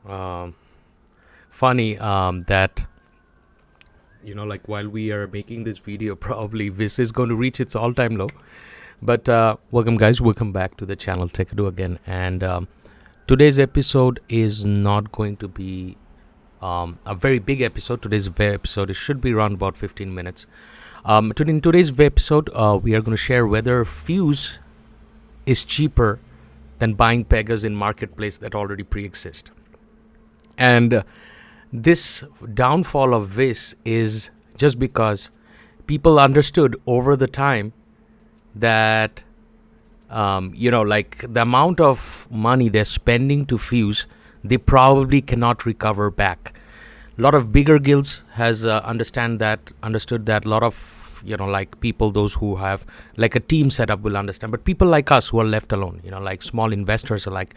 um, funny that like while we are making this video, probably this is going to reach its all-time low. But welcome, guys. Welcome back to the channel Techado again. And today's episode is not going to be a very big episode. Today's episode should be around about 15 minutes. In today's episode, we are going to share whether Fuse is cheaper than buying Pegas in marketplace that already pre-exist. And this downfall of this is just because people understood over the time that like the amount of money they're spending to Fuse, they probably cannot recover back. A lot of bigger guilds has understood that. A lot of like people, those who have like a team setup will understand. But people like us who are left alone, like small investors are like,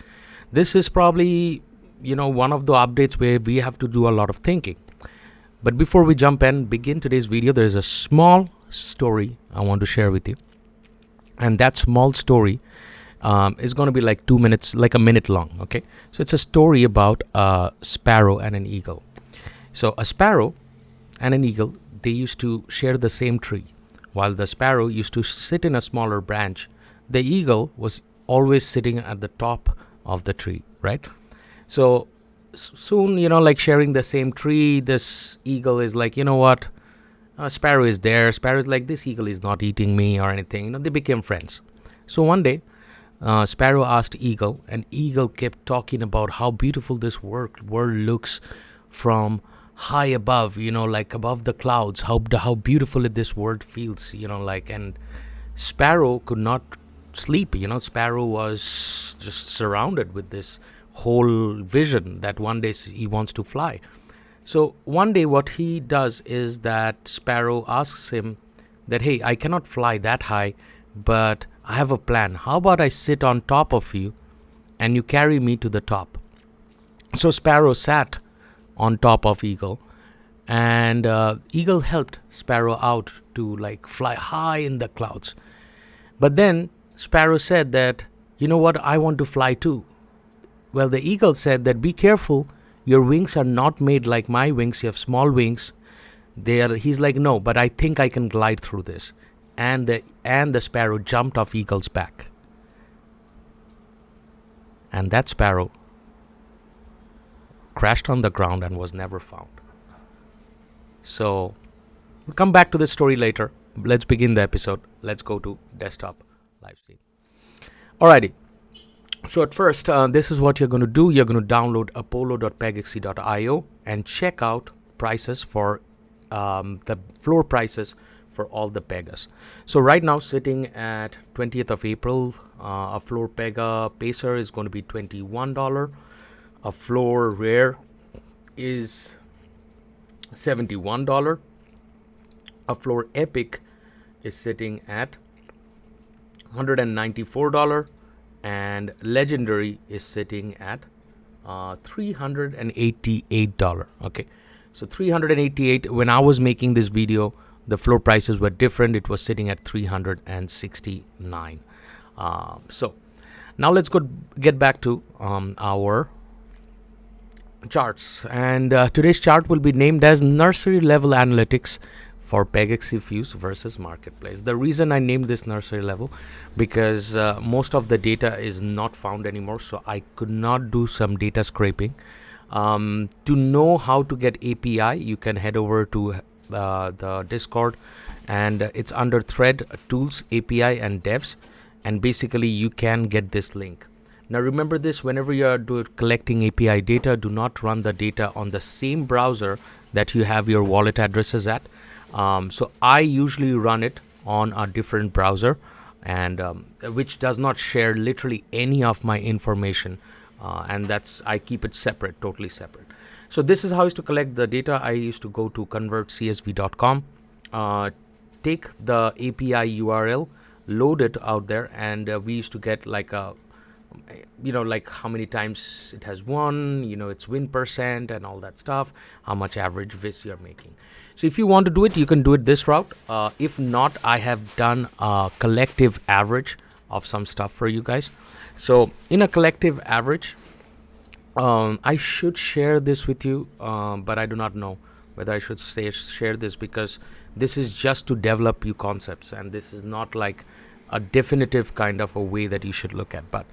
this is probably one of the updates where we have to do a lot of thinking. But before we jump and begin today's video, there is a small story I want to share with you. And that small story is going to be like 2 minutes, like a minute long. Okay, so it's a story about a sparrow and an eagle. So a sparrow and an eagle, they used to share the same tree. While the sparrow used to sit in a smaller branch, the eagle was always sitting at the top of the tree, right? So soon, like sharing the same tree, this eagle is like, what? Sparrow is there. Sparrow is like, this eagle is not eating me or anything. They became friends. So one day, Sparrow asked Eagle, and Eagle kept talking about how beautiful this world looks from high above, like above the clouds, how beautiful this world feels, and Sparrow could not sleep. Sparrow was just surrounded with this whole vision that one day he wants to fly. So one day what he does is that Sparrow asks him that, hey, I cannot fly that high, but I have a plan. How about I sit on top of you and you carry me to the top? So Sparrow sat on top of Eagle, and Eagle helped Sparrow out to like fly high in the clouds. But then Sparrow said that, you know what, I want to fly too. Well, the eagle said that, be careful, your wings are not made like my wings, you have small wings. He's like, no, but I think I can glide through this. And the sparrow jumped off eagle's back. And that sparrow crashed on the ground and was never found. So we'll come back to this story later. Let's begin the episode. Let's go to desktop live stream. Alrighty. So at first, this is what you're going to do. You're going to download apollo.pegaxy.io and check out prices for the floor prices for all the Pegas. So right now, sitting at 20th of April, a floor Pega Pacer is going to be $21. A floor Rare is $71. A floor Epic is sitting at $194. And Legendary is sitting at $388. Okay, so $388. When I was making this video, the floor prices were different. It was sitting at $369. So now let's get back to our charts. And today's chart will be named as Nursery Level Analytics for Pegaxy Fuse versus Marketplace. The reason I named this nursery level, because most of the data is not found anymore, so I could not do some data scraping. To know how to get API, you can head over to the Discord, and it's under Thread Tools, API and Devs, and basically you can get this link. Now remember this, whenever you are collecting API data, do not run the data on the same browser that you have your wallet addresses at. So I usually run it on a different browser, and which does not share literally any of my information, and I keep it separate, totally separate. So this is how I used to collect the data. I used to go to convertcsv.com, take the API URL, load it out there, and we used to get like a like how many times it has won, its win percent and all that stuff, how much average vis you're making. So if you want to do it, you can do it this route. If not, I have done a collective average of some stuff for you guys. So in a collective average, I should share this with you, but I do not know whether I should share this, because this is just to develop you concepts, and this is not like a definitive kind of a way that you should look at. But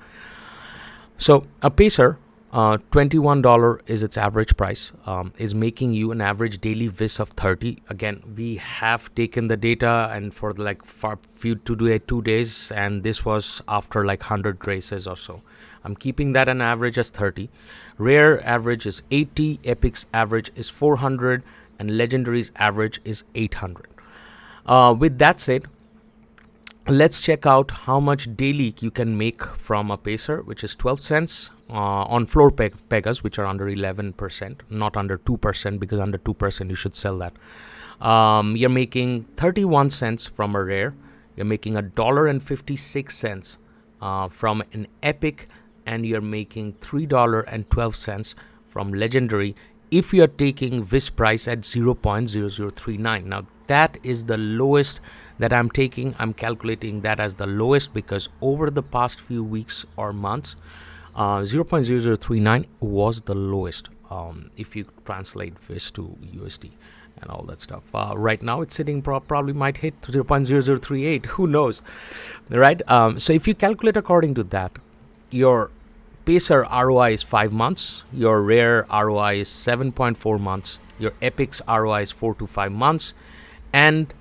so a pacer, $21 is its average price, is making you an average daily vis of 30. Again, we have taken the data and for like for few 2 days, and this was after like 100 races or so. I'm keeping that an average as 30. Rare average is 80, epic's average is 400, and legendary's average is 800. With that said, let's check out how much daily you can make from a pacer, which is 12 cents on floor pegas, which are under 11%, not under 2%, because under 2% you should sell that. You're making 31 cents from a rare. You're making $1.56 from an epic, and you're making $3.12 from legendary if you're taking this price at 0.0039. Now that is the lowest that I'm taking. I'm calculating that as the lowest because over the past few weeks or months, 0.0039 was the lowest if you translate this to USD and all that stuff. Right now it's sitting probably might hit 0.0038, who knows, right? So if you calculate according to that, your pacer ROI is 5 months, your rare ROI is 7.4 months, your epic's ROI is 4 to 5 months, and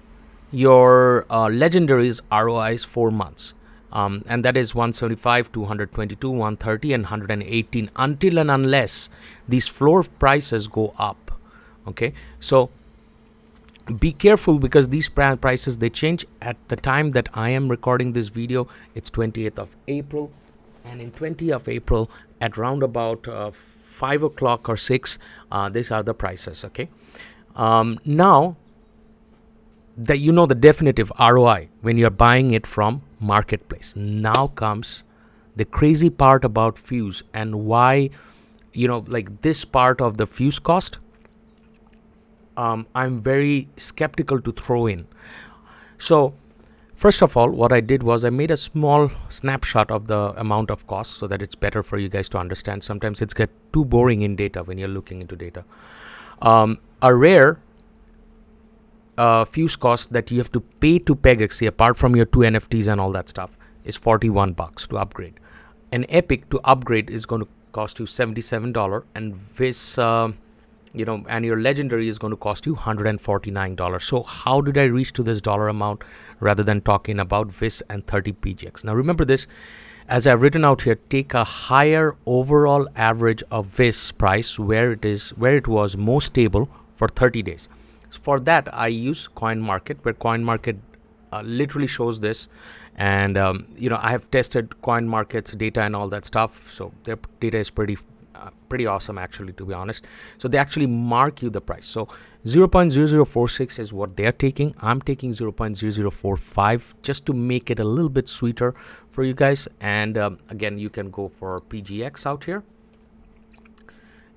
your legendary's ROI is 4 months. And that is 175, 222, 130, and 118 until and unless these floor prices go up. Okay, so be careful because these prices, they change at the time that I am recording this video. It's 28th of April, and in 20th of April at round about 5 o'clock or 6, these are the prices. Okay, now that you know the definitive ROI when you're buying it from marketplace. Now comes the crazy part about fuse and why, like this part of the fuse cost, I'm very skeptical to throw in. So first of all, what I did was I made a small snapshot of the amount of cost so that it's better for you guys to understand. Sometimes it's get too boring in data when you're looking into data. A rare fuse cost that you have to pay to Pegaxy apart from your 2 NFTs and all that stuff is $41 to upgrade. An epic to upgrade is going to cost you $77, and this and your legendary is going to cost you $149. So how did I reach to this dollar amount rather than talking about VIS and 30 PGX? Now remember this, as I've written out here, take a higher overall average of VIS price where it was most stable for 30 days. For that, I use CoinMarket, where CoinMarket literally shows this, and I have tested CoinMarket's data and all that stuff. So their data is pretty awesome, actually, to be honest. So they actually mark you the price. So 0.0046 is what they're taking. I'm taking 0.0045 just to make it a little bit sweeter for you guys. And again, you can go for PGX out here.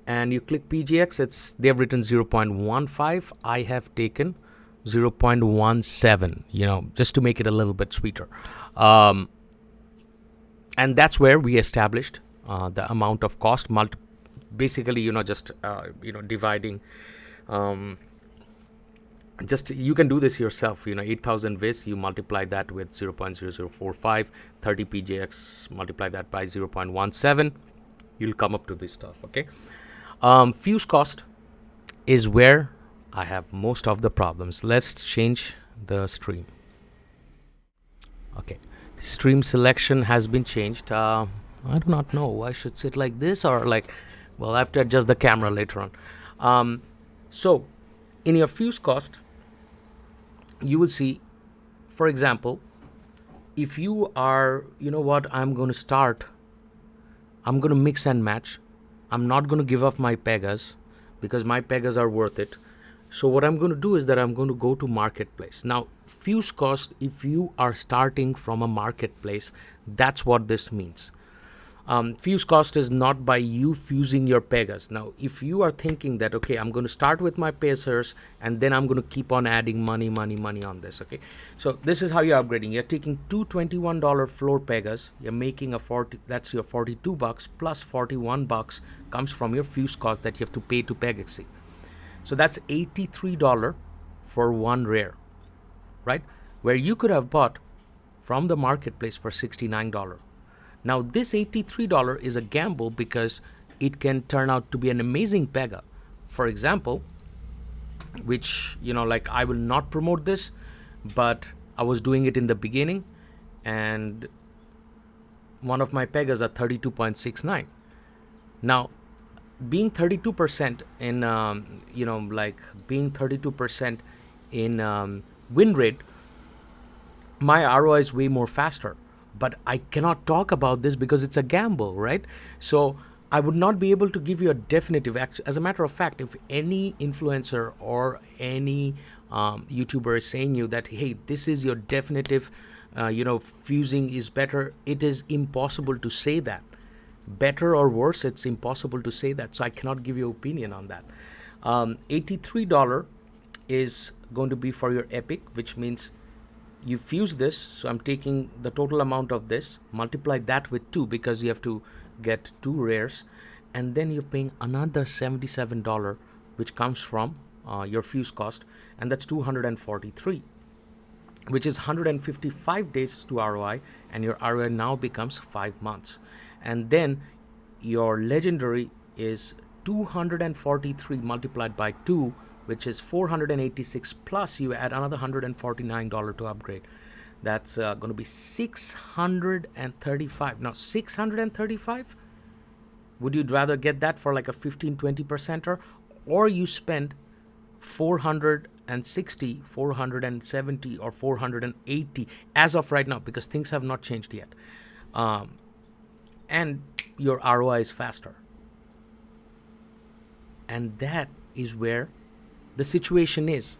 And you click PGX, they've written 0.15. I have taken 0.17, just to make it a little bit sweeter. And that's where we established the amount of cost. Basically, just dividing. Just you can do this yourself. 8,000 VIS, you multiply that with 0.0045. 30 PGX, multiply that by 0.17. You'll come up to this stuff. Okay. Fuse cost is where I have most of the problems. Let's change the stream. Okay, stream selection has been changed. I do not know. I should sit like this or like, well, I have to adjust the camera later on. So in your fuse cost, you will see, for example, if you are, I'm going to mix and match. I'm not going to give up my Pegas because my Pegas are worth it. So what I'm going to do is that I'm going to go to marketplace. Now, fuse cost, if you are starting from a marketplace, that's what this means. Fuse cost is not by you fusing your pegas. Now, if you are thinking that, okay, I'm going to start with my pacers and then I'm going to keep on adding money on this, okay? So this is how you're upgrading. You're taking two $21 floor pegas. You're making a 40, that's your 42 bucks plus 41 bucks comes from your fuse cost that you have to pay to Pegaxy. So that's $83 for one rare, right? Where you could have bought from the marketplace for $69. Now, this $83 is a gamble because it can turn out to be an amazing Pega. For example, which, like I will not promote this, but I was doing it in the beginning, and one of my Pegas are 32.69. Now, being 32% in, being 32% in win rate, my ROI is way more faster. But I cannot talk about this because it's a gamble, right? So I would not be able to give you a definitive. As a matter of fact, if any influencer or any YouTuber is saying you that, hey, this is your definitive, fusing is better, it is impossible to say that. Better or worse, it's impossible to say that. So I cannot give you an opinion on that. $83 is going to be for your Epic, which means you fuse this. So I'm taking the total amount of this, multiply that with 2 because you have to get 2 rares, and then you're paying another $77, which comes from your fuse cost, and that's $243, which is 155 days to ROI, and your ROI now becomes 5 months. And then your legendary is 243 multiplied by 2, which is 486, plus you add another $149 to upgrade. That's going to be 635. Now, 635, would you rather get that for like a 15-20%er, or you spend 460, 470, or 480 as of right now, because things have not changed yet, and your ROI is faster. And that is where the situation is,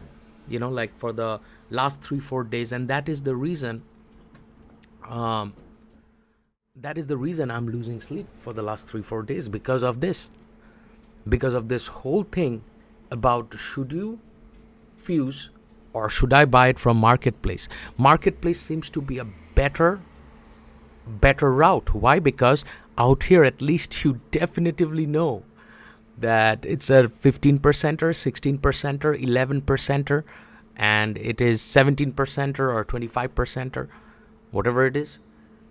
like for the last 3-4 days, and that is the reason I'm losing sleep for the last 3-4 days because of this whole thing about should you fuse or should I buy it from marketplace. Marketplace seems to be a better route. Why? Because out here at least you definitively know that it's a 15%er, 16%er, 11%er, and it is 17%er or 25%er, whatever it is.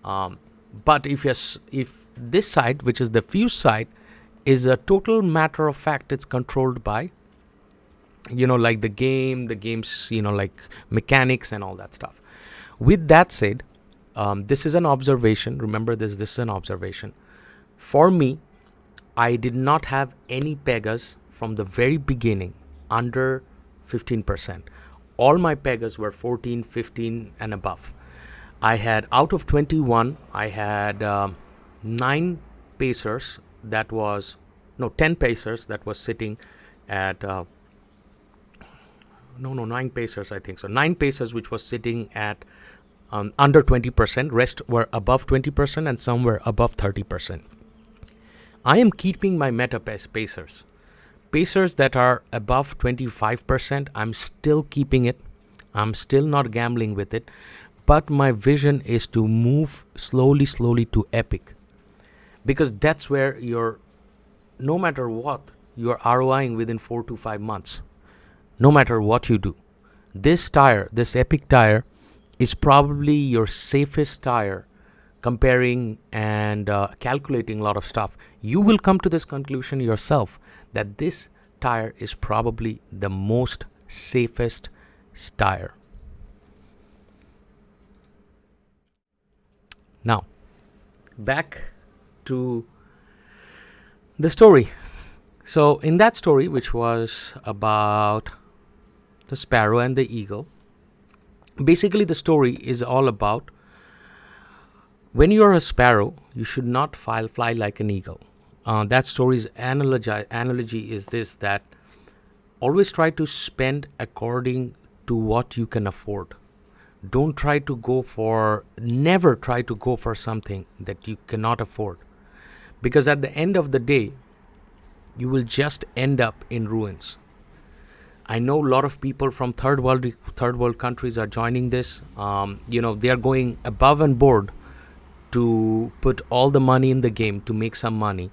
But if this side, which is the fuse side, is a total matter of fact, it's controlled by, like the game's, like mechanics and all that stuff. With that said, this is an observation. Remember this is an observation. For me, I did not have any Pegas from the very beginning under 15%. All my Pegas were 14, 15 and above. I had, out of 21, I had 9 pacers 10 pacers that was sitting at, 9 pacers, I think so. 9 pacers which was sitting at under 20%. Rest were above 20% and some were above 30%. I am keeping my meta pacers. Pacers that are above 25%, I'm still keeping it. I'm still not gambling with it. But my vision is to move slowly to Epic. Because that's where no matter what, you're ROIing within 4 to 5 months. No matter what you do. This Epic tire, is probably your safest tire. Comparing and calculating a lot of stuff, you will come to this conclusion yourself that this tire is probably the most safest tire. Now, back to the story. So in that story, which was about the sparrow and the eagle, basically the story is all about when you're a sparrow, you should not fly like an eagle. That story's analogy is this, that always try to spend according to what you can afford. Never try to go for something that you cannot afford. because at the end of the day, you will just end up in ruins. I know a lot of people from third world countries are joining this. They are going above and board to put all the money in the game to make some money.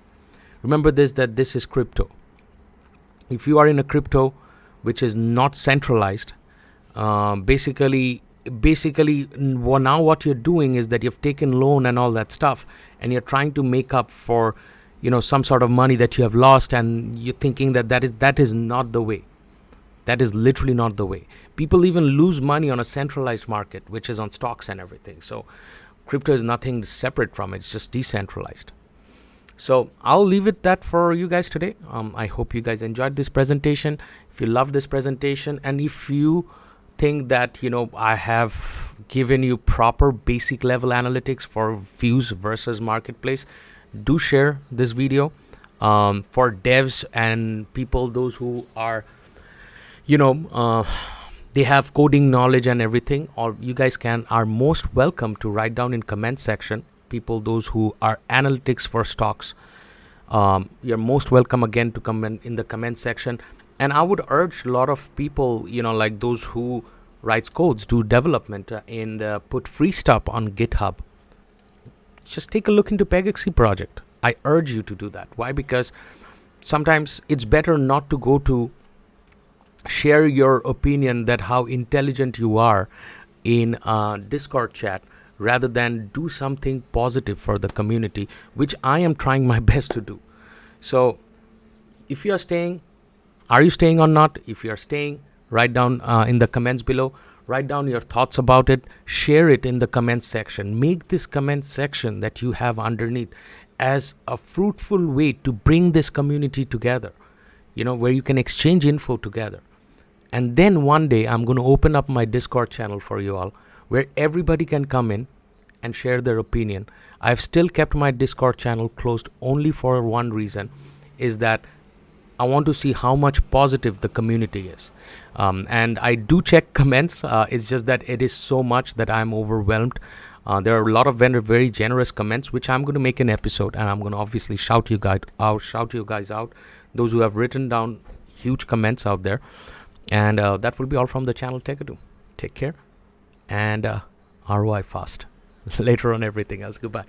Remember that this is crypto. If you are in a crypto which is not centralized, basically now what you're doing is that you've taken loan and all that stuff, and you're trying to make up for some sort of money that you have lost, and you're thinking that is not the way. That is literally not the way. People even lose money on a centralized market, which is on stocks and everything. So crypto is nothing separate from it. It's just decentralized. So I'll leave it that for you guys today. I hope you guys enjoyed this presentation. If you love this presentation, and if you think that I have given you proper basic level analytics for views versus marketplace, do share this video for devs and people, those who are they have coding knowledge and everything. Or you guys are most welcome to write down in comment section. People, those who are analytics for stocks, you're most welcome again to comment in the comment section. And I would urge a lot of people, like those who writes codes, do development, and put free stuff on GitHub. Just take a look into Pegaxy project. I urge you to do that. Why? Because sometimes it's better not to go to share your opinion that how intelligent you are in Discord chat, rather than do something positive for the community, which I am trying my best to do. So if you are staying, are you staying or not? If you are staying, write down in the comments below, write down your thoughts about it, share it in the comments section. Make this comment section that you have underneath as a fruitful way to bring this community together, where you can exchange info together. And then one day I'm going to open up my Discord channel for you all, where everybody can come in and share their opinion. I've still kept my Discord channel closed only for one reason, is that I want to see how much positive the community is. And I do check comments. It's just that it is so much that I'm overwhelmed. There are a lot of very generous comments, which I'm going to make an episode, and I'm going to obviously shout you guys out. Those who have written down huge comments out there. And that will be all from the channel Techado. Take care, and ROI fast. Later on everything else. Goodbye.